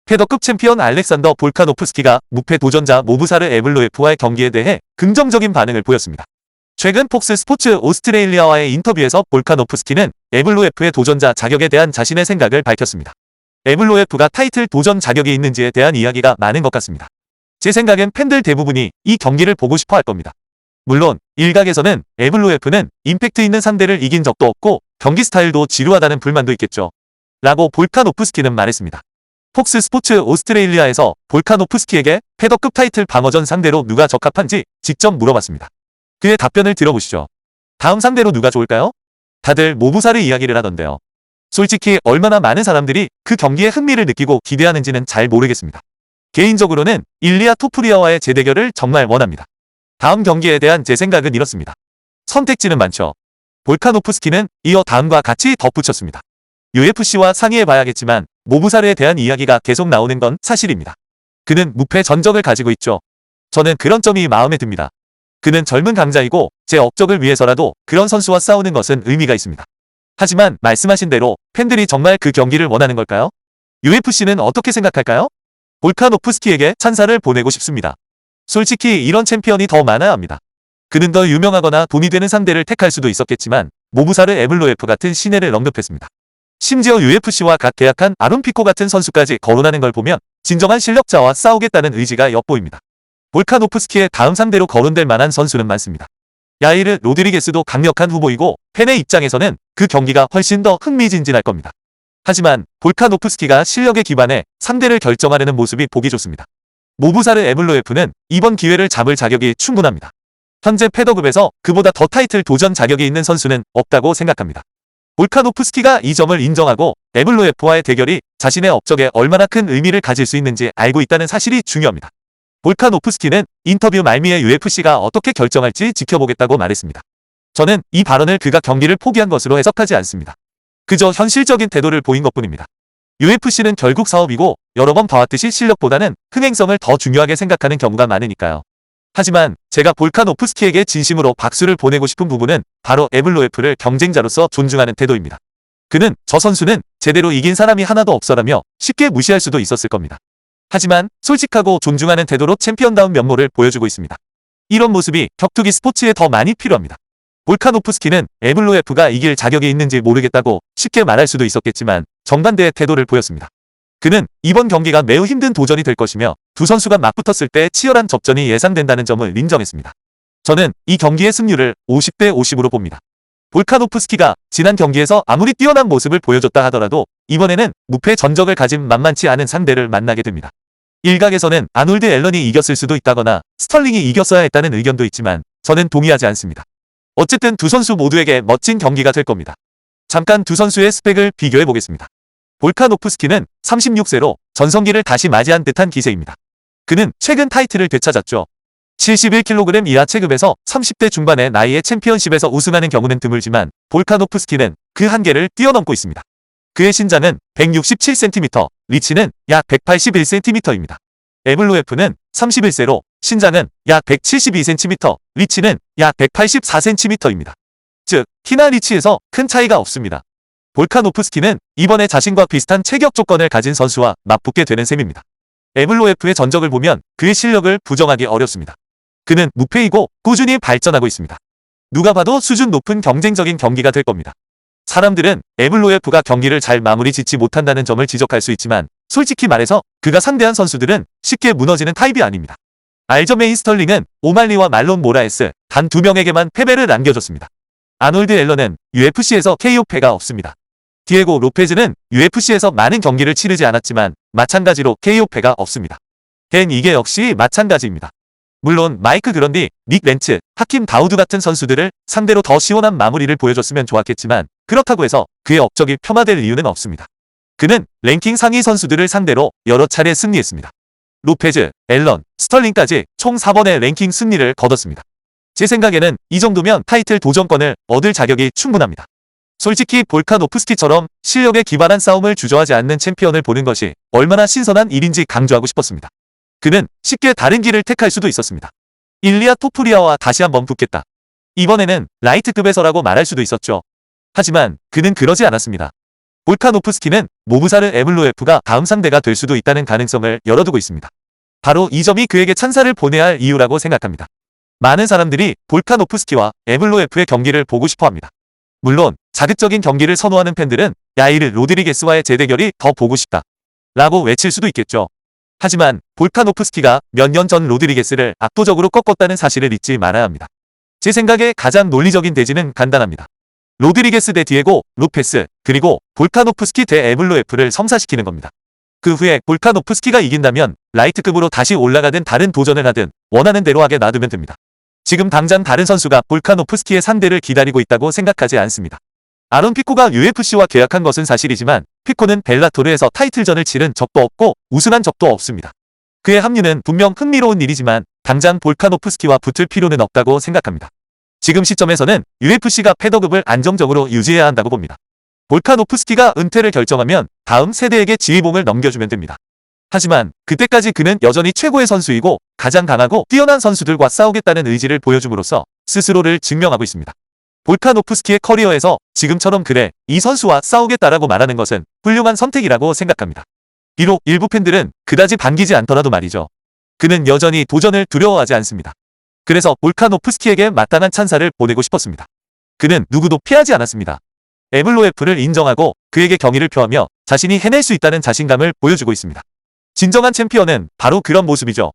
패더급 챔피언 알렉산더 볼카노프스키가 무패 도전자 모부사르 에블로예프와의 경기에 대해 긍정적인 반응을 보였습니다. 최근 폭스 스포츠 오스트레일리아와의 인터뷰에서 볼카노프스키는 에블로예프의 도전자 자격에 대한 자신의 생각을 밝혔습니다. 에블로예프가 타이틀 도전 자격이 있는지에 대한 이야기가 많은 것 같습니다. 제 생각엔 팬들 대부분이 이 경기를 보고 싶어 할 겁니다. 물론 일각에서는 에블로예프는 임팩트 있는 상대를 이긴 적도 없고 경기 스타일도 지루하다는 불만도 있겠죠. 라고 볼카노프스키는 말했습니다. 폭스 스포츠 오스트레일리아에서 볼카노프스키에게 패더급 타이틀 방어전 상대로 누가 적합한지 직접 물어봤습니다. 그의 답변을 들어보시죠. 다음 상대로 누가 좋을까요? 다들 모부사르 이야기를 하던데요. 솔직히 얼마나 많은 사람들이 그 경기에 흥미를 느끼고 기대하는지는 잘 모르겠습니다. 개인적으로는 일리아 토프리아와의 재대결을 정말 원합니다. 다음 경기에 대한 제 생각은 이렇습니다. 선택지는 많죠. 볼카노프스키는 이어 다음과 같이 덧붙였습니다. UFC와 상의해봐야겠지만 모부사르에 대한 이야기가 계속 나오는 건 사실입니다. 그는 무패 전적을 가지고 있죠. 저는 그런 점이 마음에 듭니다. 그는 젊은 강자이고 제 업적을 위해서라도 그런 선수와 싸우는 것은 의미가 있습니다. 하지만 말씀하신 대로 팬들이 정말 그 경기를 원하는 걸까요? UFC는 어떻게 생각할까요? 볼카노프스키에게 찬사를 보내고 싶습니다. 솔직히 이런 챔피언이 더 많아야 합니다. 그는 더 유명하거나 돈이 되는 상대를 택할 수도 있었겠지만 모부사르 에블로예프 같은 신예를 언급했습니다. 심지어 UFC와 각 계약한 아론 피코 같은 선수까지 거론하는 걸 보면 진정한 실력자와 싸우겠다는 의지가 엿보입니다. 볼카노프스키의 다음 상대로 거론될 만한 선수는 많습니다. 야이르 로드리게스도 강력한 후보이고 팬의 입장에서는 그 경기가 훨씬 더 흥미진진할 겁니다. 하지만 볼카노프스키가 실력에 기반해 상대를 결정하려는 모습이 보기 좋습니다. 모부사르 에블로예프는 이번 기회를 잡을 자격이 충분합니다. 현재 패더급에서 그보다 더 타이틀 도전 자격이 있는 선수는 없다고 생각합니다. 볼카노프스키가 이 점을 인정하고 에블로예프와의 대결이 자신의 업적에 얼마나 큰 의미를 가질 수 있는지 알고 있다는 사실이 중요합니다. 볼카노프스키는 인터뷰 말미에 UFC가 어떻게 결정할지 지켜보겠다고 말했습니다. 저는 이 발언을 그가 경기를 포기한 것으로 해석하지 않습니다. 그저 현실적인 태도를 보인 것뿐입니다. UFC는 결국 사업이고 여러 번 봐왔듯이 실력보다는 흥행성을 더 중요하게 생각하는 경우가 많으니까요. 하지만 제가 볼카노프스키에게 진심으로 박수를 보내고 싶은 부분은 바로 에블로예프를 경쟁자로서 존중하는 태도입니다. 그는 저 선수는 제대로 이긴 사람이 하나도 없어라며 쉽게 무시할 수도 있었을 겁니다. 하지만 솔직하고 존중하는 태도로 챔피언다운 면모를 보여주고 있습니다. 이런 모습이 격투기 스포츠에 더 많이 필요합니다. 볼카노프스키는 에블로예프가 이길 자격이 있는지 모르겠다고 쉽게 말할 수도 있었겠지만 정반대의 태도를 보였습니다. 그는 이번 경기가 매우 힘든 도전이 될 것이며 두 선수가 맞붙었을 때 치열한 접전이 예상된다는 점을 인정했습니다. 저는 이 경기의 승률을 50대 50으로 봅니다. 볼카노프스키가 지난 경기에서 아무리 뛰어난 모습을 보여줬다 하더라도 이번에는 무패 전적을 가진 만만치 않은 상대를 만나게 됩니다. 일각에서는 아놀드 앨런이 이겼을 수도 있다거나 스털링이 이겼어야 했다는 의견도 있지만 저는 동의하지 않습니다. 어쨌든 두 선수 모두에게 멋진 경기가 될 겁니다. 잠깐 두 선수의 스펙을 비교해 보겠습니다. 볼카노프스키는 36세로 전성기를 다시 맞이한 듯한 기세입니다. 그는 최근 타이틀을 되찾았죠. 71kg 이하 체급에서 30대 중반의 나이에 챔피언십에서 우승하는 경우는 드물지만 볼카노프스키는 그 한계를 뛰어넘고 있습니다. 그의 신장은 167cm, 리치는 약 181cm입니다. 에블로예프는 31세로 신장은 약 172cm, 리치는 약 184cm입니다. 즉, 키나 리치에서 큰 차이가 없습니다. 볼카노프스키는 이번에 자신과 비슷한 체격 조건을 가진 선수와 맞붙게 되는 셈입니다. 에블로예프의 전적을 보면 그의 실력을 부정하기 어렵습니다. 그는 무패이고 꾸준히 발전하고 있습니다. 누가 봐도 수준 높은 경쟁적인 경기가 될 겁니다. 사람들은 에블로예프가 경기를 잘 마무리 짓지 못한다는 점을 지적할 수 있지만 솔직히 말해서 그가 상대한 선수들은 쉽게 무너지는 타입이 아닙니다. 알저메인 스털링은 오말리와 말론 모라에스 단 2명에게만 패배를 안겨줬습니다. 아놀드 앨런은 UFC에서 KO패가 없습니다. 디에고 로페즈는 UFC에서 많은 경기를 치르지 않았지만 마찬가지로 KO패가 없습니다. 이게 역시 마찬가지입니다. 물론 마이크 그런디, 닉 렌츠, 하킴 다우드 같은 선수들을 상대로 더 시원한 마무리를 보여줬으면 좋았겠지만 그렇다고 해서 그의 업적이 폄하될 이유는 없습니다. 그는 랭킹 상위 선수들을 상대로 여러 차례 승리했습니다. 로페즈, 앨런, 스털링까지 총 4번의 랭킹 승리를 거뒀습니다. 제 생각에는 이 정도면 타이틀 도전권을 얻을 자격이 충분합니다. 솔직히 볼카노프스키처럼 실력에 기반한 싸움을 주저하지 않는 챔피언을 보는 것이 얼마나 신선한 일인지 강조하고 싶었습니다. 그는 쉽게 다른 길을 택할 수도 있었습니다. 일리아 토프리아와 다시 한번 붙겠다. 이번에는 라이트급에서라고 말할 수도 있었죠. 하지만 그는 그러지 않았습니다. 볼카노프스키는 모브사르 에블로예프가 다음 상대가 될 수도 있다는 가능성을 열어두고 있습니다. 바로 이 점이 그에게 찬사를 보내야 할 이유라고 생각합니다. 많은 사람들이 볼카노프스키와 에블로예프의 경기를 보고 싶어합니다. 물론 자극적인 경기를 선호하는 팬들은 야이르 로드리게스와의 재대결이 더 보고 싶다 라고 외칠 수도 있겠죠. 하지만 볼카노프스키가 몇 년 전 로드리게스를 압도적으로 꺾었다는 사실을 잊지 말아야 합니다. 제 생각에 가장 논리적인 대지는 간단합니다. 로드리게스 대 디에고 로페스, 그리고 볼카노프스키 대 에블로예프를 성사시키는 겁니다. 그 후에 볼카노프스키가 이긴다면 라이트급으로 다시 올라가든 다른 도전을 하든 원하는 대로 하게 놔두면 됩니다. 지금 당장 다른 선수가 볼카노프스키의 상대를 기다리고 있다고 생각하지 않습니다. 아론 피코가 UFC와 계약한 것은 사실이지만 피코는 벨라토르에서 타이틀전을 치른 적도 없고 우승한 적도 없습니다. 그의 합류는 분명 흥미로운 일이지만 당장 볼카노프스키와 붙을 필요는 없다고 생각합니다. 지금 시점에서는 UFC가 패더급을 안정적으로 유지해야 한다고 봅니다. 볼카노프스키가 은퇴를 결정하면 다음 세대에게 지휘봉을 넘겨주면 됩니다. 하지만 그때까지 그는 여전히 최고의 선수이고 가장 강하고 뛰어난 선수들과 싸우겠다는 의지를 보여줌으로써 스스로를 증명하고 있습니다. 볼카노프스키의 커리어에서 지금처럼 그래, 이 선수와 싸우겠다라고 말하는 것은 훌륭한 선택이라고 생각합니다. 비록 일부 팬들은 그다지 반기지 않더라도 말이죠. 그는 여전히 도전을 두려워하지 않습니다. 그래서 볼카노프스키에게 마땅한 찬사를 보내고 싶었습니다. 그는 누구도 피하지 않았습니다. 에블로예프를 인정하고 그에게 경의를 표하며 자신이 해낼 수 있다는 자신감을 보여주고 있습니다. 진정한 챔피언은 바로 그런 모습이죠.